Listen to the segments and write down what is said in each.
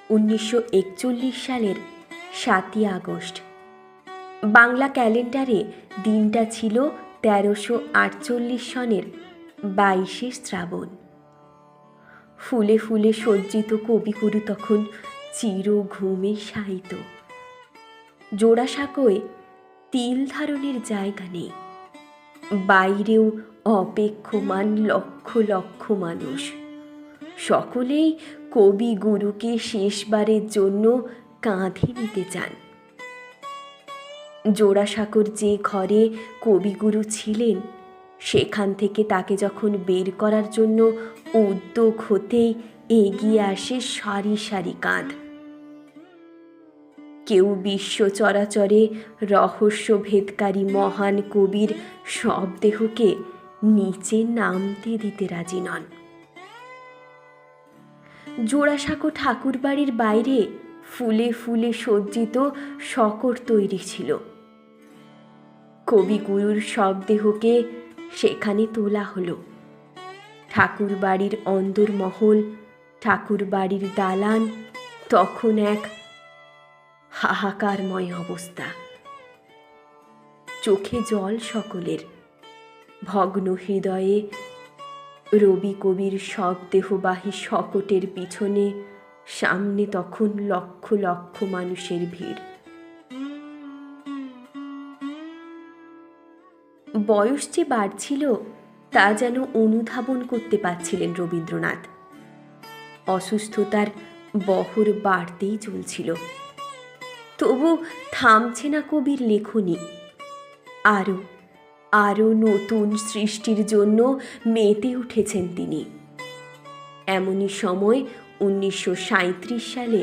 1941 সালের 7ই আগস্ট। বাংলা ক্যালেন্ডারে দিনটা ছিল 1348 সনের 22শে শ্রাবণ। ফুলে ফুলে সজ্জিত কবিগুরু তখন চির ঘুমে শায়িত। জোড়াসাঁকোয় তিল ধারণের জায়গা নেই, বাইরেও অপেক্ষমান লক্ষ লক্ষ মানুষ। সকলেই কবিগুরুকে শেষবারের জন্য কাঁধে নিতে চান। জোড়াসাঁকোর যে ঘরে কবিগুরু ছিলেন, সেখান থেকে তাকে যখন বের করার জন্য উদ্যোগ হতেই এগিয়ে আসে সারি সারি কাঁধ। কেউ বিশ্ব চরাচরে রহস্যভেদকারী মহান কবির শবদেহকে নিচে নামতে দিতে রাজি নন। জোড়াসাঁকো ঠাকুরবাড়ির বাইরে ফুলে ফুলে সজ্জিত শকর তৈরি ছিল। কবিগুরুর শবদেহকে সেখানে তোলা হলো। ঠাকুরবাড়ির অন্দরমহল, ঠাকুরবাড়ির দালান তখন এক হাহাকারময় অবস্থা। চোখে জল সকলের। ভগ্ন হৃদয়ে রবি কবির শবদেহবাহী শকটের পিছনে সামনে তখন লক্ষ লক্ষ মানুষের ভিড়। বয়স যে বাড়ছিল তা যেন অনুধাবন করতে পারছিলেন রবীন্দ্রনাথ। অসুস্থতার বহর বাড়তেই চলছিল, তবু থামছে না কবির লেখনী। আরও আরও নতুন সৃষ্টির জন্য মেতে উঠেছেন তিনি। এমনই সময় 1937 সালে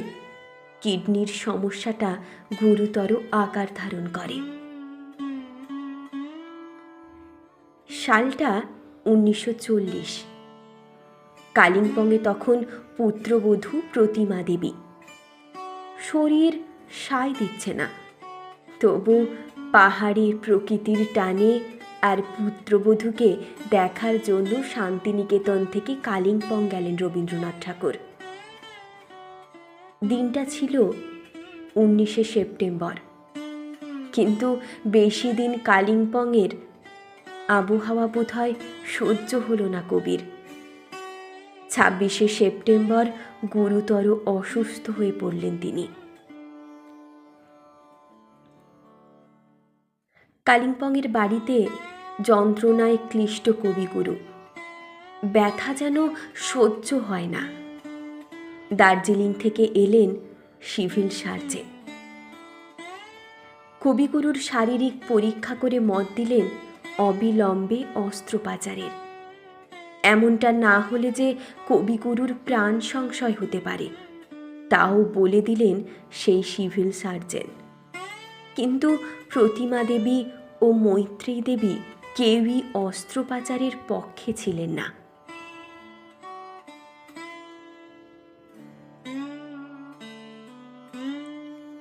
কিডনির সমস্যাটা গুরুতর আকার ধারণ করে। সালটা 1940। কালিম্পংয়ে তখন পুত্রবধূ প্রতিমা দেবী। শরীর সায় দিচ্ছে না, তবু পাহাড়ের প্রকৃতির টানে আর পুত্রবধূকে দেখার জন্য শান্তিনিকেতন থেকে কালিম্পং গেলেন রবীন্দ্রনাথ ঠাকুর। দিনটা ছিল 19শে সেপ্টেম্বর, কিন্তু বেশি দিন কালিম্পংয়ের আবহাওয়া বোধহয় সহ্য হলো না কবির। 26শে সেপ্টেম্বর গুরুতর অসুস্থ হয়ে পড়লেন তিনি। কালিম্পংয়ের বাড়িতে যন্ত্রণায় ক্লিষ্ট কবিগুরু। ব্যথা যেন সহ্য হয় না। দার্জিলিং থেকে এলেন সিভিল সার্জন। কবিগুরুর শারীরিক পরীক্ষা করে মত দিলেন অবিলম্বে অস্ত্রোপচারের। এমনটা না হলে যে কবিগুরুর প্রাণ সংশয় হতে পারে, তাও বলে দিলেন সেই সিভিল সার্জন। কিন্তু প্রতিমা দেবী ও মৈত্রী দেবী কেউই অস্ত্রোপচারের পক্ষে ছিলেন না।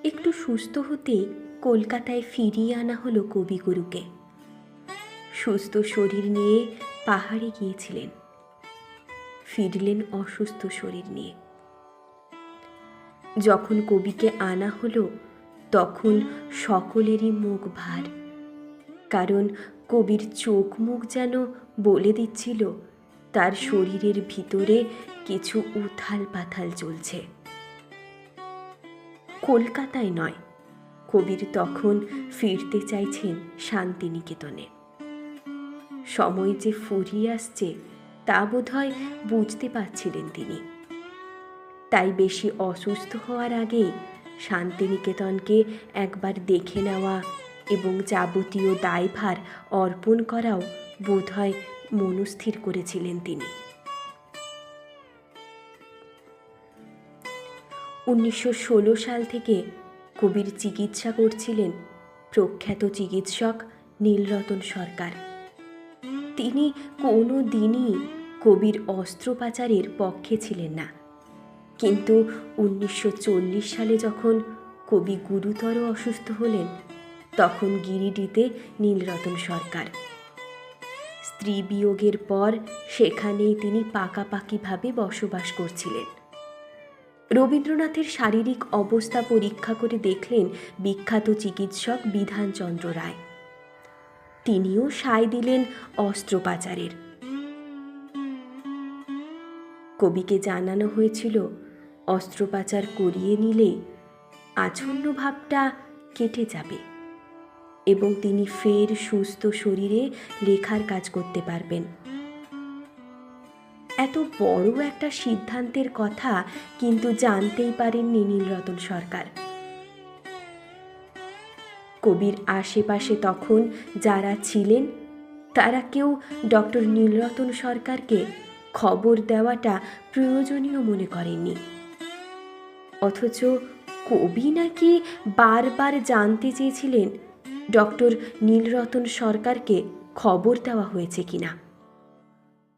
একটু সুস্থ হতেই কলকাতায় ফিরিয়ে আনা হলো কবিগুরুকে। সুস্থ শরীর নিয়ে পাহাড়ে গিয়েছিলেন, ফিরলেন অসুস্থ শরীর নিয়ে। যখন কবিকে আনা হলো তখন সকলেরই মুখ ভার, কারণ কবির চোখ মুখ যেন বলে দিচ্ছিল তার শরীরের ভিতরে কিছু উথাল পাথাল চলছে। কলকাতায় নয়, কবির তখন ফিরতে চাইছেন শান্তিনিকেতনে। সময় যে ফুরিয়ে আসছে তা বোধহয় বুঝতে পারছিলেন তিনি। তাই বেশি অসুস্থ হওয়ার আগেই শান্তিনিকেতনকে একবার দেখে নেওয়া এবং যাবতীয় দায়ভার অর্পণ করাও বোধহয় মনস্থির করেছিলেন তিনি। 1916 সাল থেকে কবির চিকিৎসা করছিলেন প্রখ্যাত চিকিৎসক নীলরতন সরকার। তিনি কোনো দিনই কবির অস্ত্রোপচারের পক্ষে ছিলেন না, কিন্তু 1940 সালে যখন কবি গুরুতর অসুস্থ হলেন তখন গিরিডিতে নীলরতন সরকার। স্ত্রী বিয়োগের পর সেখানেই তিনি পাকাপাকিভাবে বসবাস করছিলেন। রবীন্দ্রনাথের শারীরিক অবস্থা পরীক্ষা করে দেখলেন বিখ্যাত চিকিৎসক বিধানচন্দ্র রায়। তিনিও সায় দিলেন অস্ত্রোপচারের। কবিকে জানানো হয়েছিল অস্ত্রোপচার করিয়ে নিলে আচ্ছন্ন ভাবটা কেটে যাবে এবং তিনি ফের সুস্থ শরীরে লেখার কাজ করতে পারবেন। এত বড় একটা সিদ্ধান্তের কথা কিন্তু জানতেই পারেননি নীলরতন সরকার। কবির আশেপাশে তখন যারা ছিলেন তারা কেউ ডক্টর নীলরতন সরকারকে খবর দেওয়াটা প্রয়োজনীয় মনে করেননি। অথচ কবি নাকি বারবার জানতে চেয়েছিলেন ডক্টর নীলরতন সরকারকে খবর দেওয়া হয়েছে কিনা।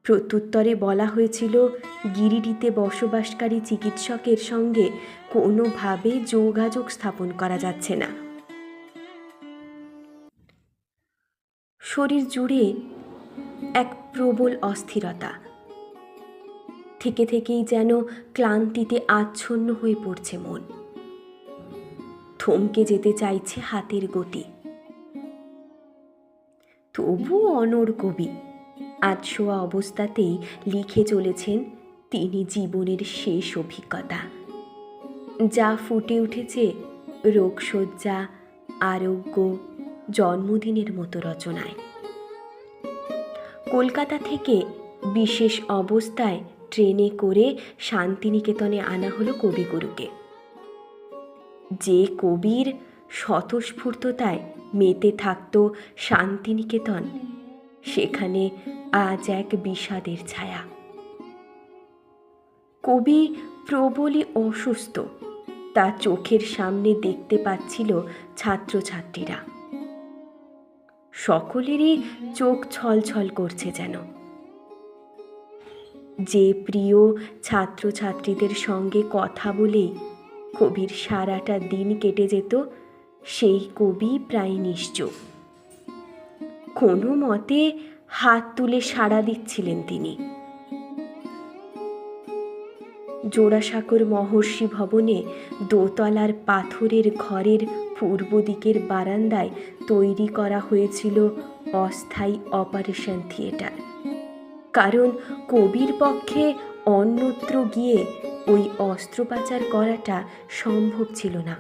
প্রত্যুত্তরে বলা হয়েছিল গিরিডিতে বসবাসকারী চিকিৎসকের সঙ্গে কোনোভাবে যোগাযোগ স্থাপন করা যাচ্ছে না। শরীর জুড়ে এক প্রবল অস্থিরতা, থেকে থেকেই যেন ক্লান্তিতে আচ্ছন্ন হয়ে পড়ছে মন। থমকে যেতে চাইছে হাতের গতি। তবু অনড় কবি আজ শোয়া অবস্থাতেই লিখে চলেছেন তিনি জীবনের শেষ অভিজ্ঞতা, যা ফুটে উঠেছে রোগশয্যা, আরোগ্য, জন্মদিনের মতো রচনায়। কলকাতা থেকে বিশেষ অবস্থায় ট্রেনে করে শান্তিনিকেতনে আনা হলো কবিগুরুকে। যে কবির স্বতঃস্ফূর্ততায় মেতে থাকত শান্তিনিকেতন, সেখানে আজ এক বিষাদের ছায়া। কবি প্রবলই অসুস্থ, তা চোখের সামনে দেখতে পাচ্ছিল ছাত্রছাত্রীরা। সকলেরই চোখ ছলছল করছে যেন। যে প্রিয় ছাত্রছাত্রীদের সঙ্গে কথা বলেই কবির সারাটা দিন কেটে যেত, সেই কবি প্রায় নিশ্চুপ। কোনো মতে হাত তুলে সাড়া দিচ্ছিলেন তিনি। জোড়াসাঁকোর মহর্ষি ভবনে দোতলার পাথরের ঘরের পূর্ব দিকের বারান্দায় তৈরি করা হয়েছিল অস্থায়ী অপারেশন থিয়েটার, কারণ কবির পক্ষে অন্যত্র গিয়ে ওই অস্ত্রোপচার করাটা সম্ভব ছিল না।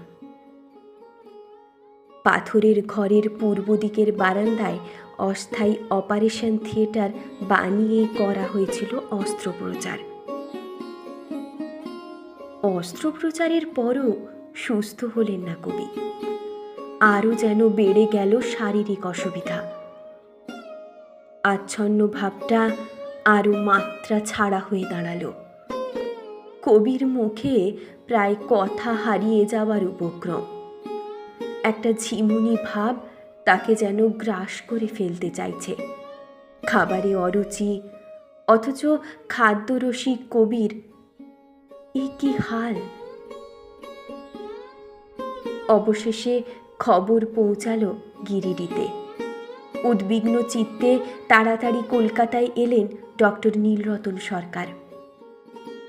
পাথরের ঘরের পূর্ব দিকের বারান্দায় অস্থায়ী অপারেশন থিয়েটার বানিয়েই করা হয়েছিল অস্ত্রোপচার। অস্ত্রোপচারের পরও সুস্থ হলেন না কবি। আরও যেন বেড়ে গেল শারীরিক অসুবিধা। আচ্ছন্ন ভাবটা আরও মাত্রা ছাড়া হয়ে দাঁড়ালো। কবির মুখে প্রায় কথা হারিয়ে যাওয়ার উপক্রম। একটা ঝিমুনি ভাব তাকে যেন গ্রাস করে ফেলতে চাইছে। খাবারে অরুচি, অথচ খাদ্যরসিক কবির এ কি হাল! অবশেষে খবর পৌঁছালো গিরিডিতে। উদ্বিগ্ন চিত্তে তাড়াতাড়ি কলকাতায় এলেন ডক্টর নীলরতন সরকার।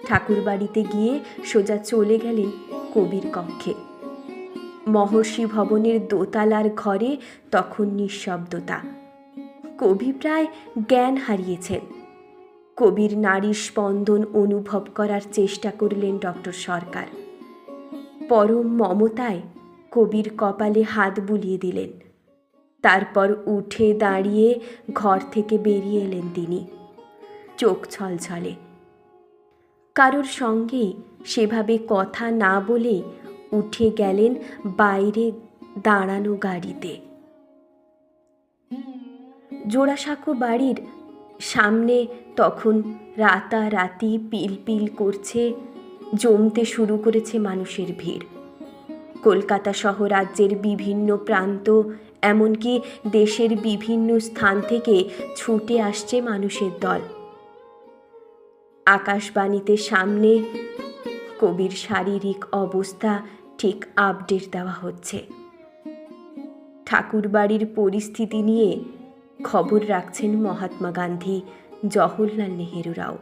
ঠাকুরবাড়িতে গিয়ে সোজা চলে গেলেন কবির কক্ষে। মহর্ষি ভবনের দোতলার ঘরে তখন নিঃশব্দতা। কবি প্রায় জ্ঞান হারিয়েছেন। কবির নাড়ির স্পন্দন অনুভব করার চেষ্টা করলেন ডক্টর সরকার। পরম মমতায় কবির কপালে হাত বুলিয়ে দিলেন। তারপর উঠে দাঁড়িয়ে ঘর থেকে বেরিয়ে এলেন তিনি, চোখ ছলছলে। কারোর সঙ্গেই সেভাবে কথা না বলেই উঠে গেলেন বাইরে দাঁড়ানো গাড়িতে। জোড়াসাঁকো বাড়ির সামনে তখন রাতারাতি পিলপিল করছে, জমতে শুরু করেছে মানুষের ভিড়। কলকাতা সহ রাজ্যের বিভিন্ন প্রান্ত, এমনকি দেশের বিভিন্ন স্থান থেকে ছুটে আসছে মানুষের দল। আকাশবাণীতে সামনে কবির শারীরিক অবস্থা ঠিক আপডেট দেওয়া হচ্ছে। ঠাকুরবাড়ির পরিস্থিতি নিয়ে খবর রাখছেন মহাত্মা গান্ধী, জওহরলাল নেহেরুরাও।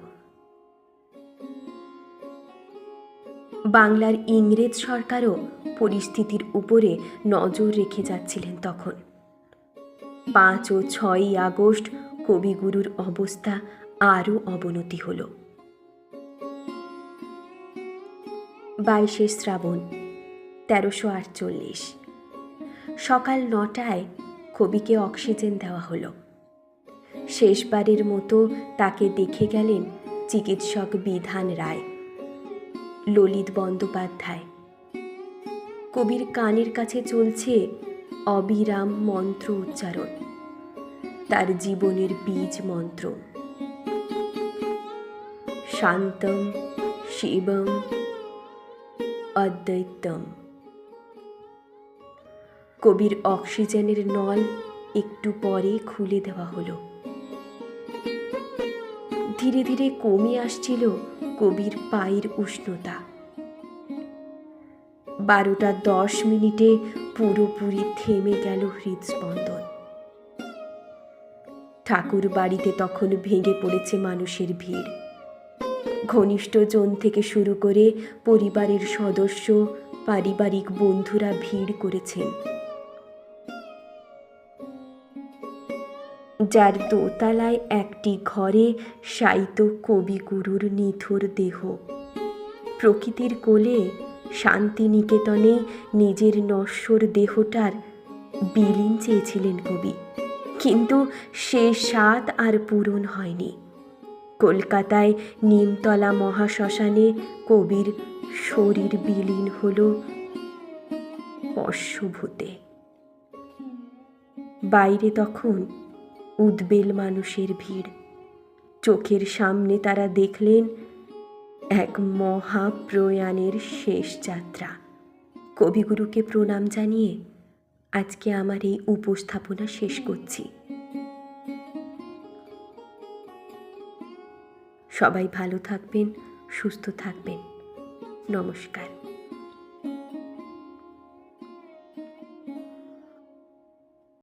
বাংলার ইংরেজ সরকারও পরিস্থিতির উপরে নজর রেখে যাচ্ছিলেন তখন। 5 ও 6ই আগস্ট কবিগুরুর অবস্থা আরও অবনতি হল। 22শে শ্রাবণ 1348 সকাল 9টায় কবিকে অক্সিজেন দেওয়া হলো। শেষবারের মতো তাকে দেখে গেলেন চিকিৎসক বিধান রায়, ললিত বন্দ্যোপাধ্যায়। কবির কানের কাছে চলছে অবিরাম মন্ত্র উচ্চারণ, তার জীবনের বীজ মন্ত্র। শান্তম শিবম অদ্বৈতম। কবির অক্সিজেনের নল একটু পরে খুলে দেওয়া হলো। ধীরে ধীরে কমে আসছিল কবির পায়ের উষ্ণতা। 12টা 10 পুরোপুরি থেমে গেল হৃদস্পন্দন। ঠাকুর বাড়িতে তখন ভেঙে পড়েছে মানুষের ভিড়। ঘনিষ্ঠজন থেকে শুরু করে পরিবারের সদস্য, পারিবারিক বন্ধুরা ভিড় করেছেন। যার দোতলায় একটি ঘরে শায়িত কবিগুরুর নিথর দেহ। প্রকৃতির কোলে শান্তিনিকেতনে নিজের নশ্বর দেহটার বিলীন চেয়েছিলেন কবি, কিন্তু সে স্বাদ আর পূরণ হয়নি। কলকাতায় নিমতলা মহাশ্মশানে কবির শরীর বিলীন হল পশ্বভূতে। বাইরে তখন উদ্বেল মানুষের ভিড়। চোখের সামনে তারা দেখলেন এক মহাপ্রয়াণের শেষ যাত্রা। কবিগুরুকে প্রণাম জানিয়ে আজকে আমার এই উপস্থাপনা শেষ করছি। সবাই ভালো থাকবেন, সুস্থ থাকবেন। নমস্কার।